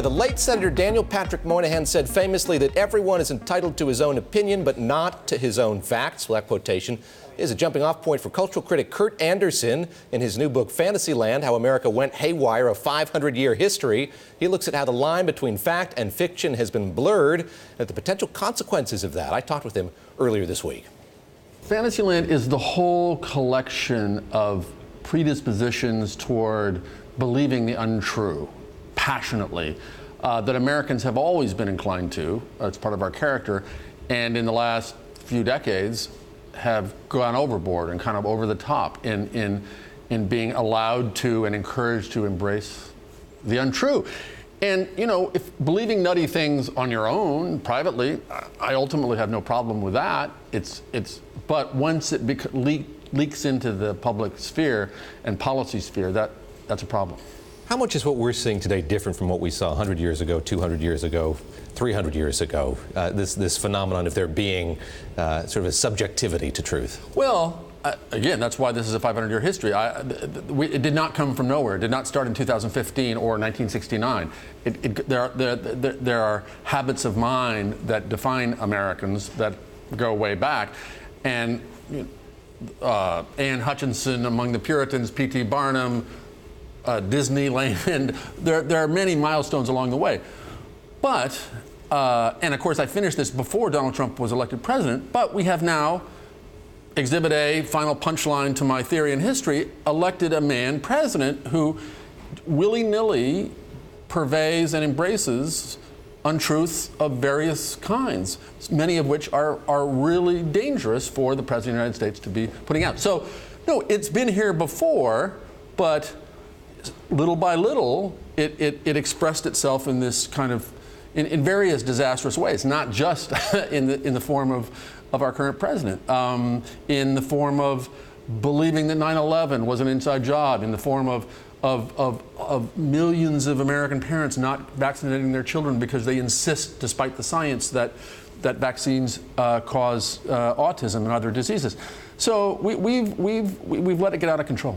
The late Senator Daniel Patrick Moynihan said famously that everyone is entitled to his own opinion, but not to his own facts. Well, that quotation is a jumping-off point for cultural critic Kurt Andersen in his new book, Fantasyland, How America Went Haywire, a 500-year history. He looks at how the line between fact and fiction has been blurred and at the potential consequences of that. I talked with him earlier this week. Fantasyland is the whole collection of predispositions toward believing the untrue passionately, that Americans have always been inclined to. It's part of our character, and in the last few decades have gone overboard and kind of over the top in being allowed to and encouraged to embrace the untrue. And, you know, if believing nutty things on your own, privately, I ultimately have no problem with that. But once it leaks into the public sphere and policy sphere, that's a problem. How much is what we're seeing today different from what we saw 100 years ago, 200 years ago, 300 years ago? This phenomenon of there being sort of a subjectivity to truth. Well, again, that's why this is a 500-year history. It did not come from nowhere. It did not start in 2015 or 1969. There are habits of mind that define Americans that go way back. And Anne Hutchinson among the Puritans, P.T. Barnum, Disneyland, there are many milestones along the way. But, and of course I finished this before Donald Trump was elected president, but we have now, Exhibit A, final punchline to my theory in history, elected a man president who willy-nilly purveys and embraces untruths of various kinds, many of which are really dangerous for the President of the United States to be putting out. So, no, it's been here before, but little by little, it expressed itself in this kind of, in various disastrous ways, not just in the form of our current president, in the form of believing that 9/11 was an inside job, in the form of millions of American parents not vaccinating their children because they insist, despite the science, that vaccines cause autism and other diseases. So we've let it get out of control.